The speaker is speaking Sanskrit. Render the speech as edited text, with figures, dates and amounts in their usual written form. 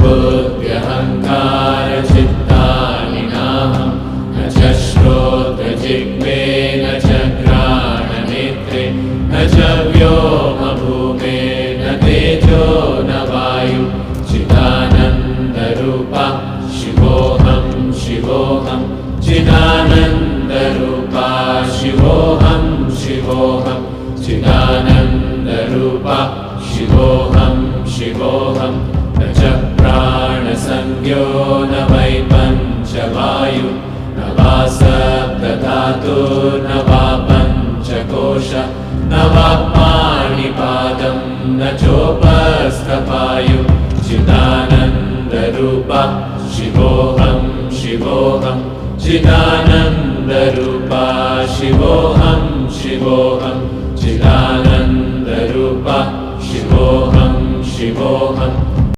बुद्ध्यहङ्कारचित्तानि नाहं न च श्रोत्रजिह्वे न च घ्राणनेत्रे न च व्योमभूमे न तेजो न वायु चिदानन्दरूपा शिवोऽहं शिवोऽहं चिदानन्दरूपा शिवोऽहं शिवोऽहं चिदानन्दरूपा शिवोऽहं शिवोऽहं न च प्राणसंज्ञो न वै पञ्चवायु न वा सप्तधातुर्न वा पञ्चकोश न वा पाणिपादं न चोपस्थपायु चिदानन्दरूपा शिवोऽहं शिवोऽहं चिदानन्दरूपा शिवोऽहं शिवोऽहं चिदानन्दरूपा शिवोऽहं शिवोऽहं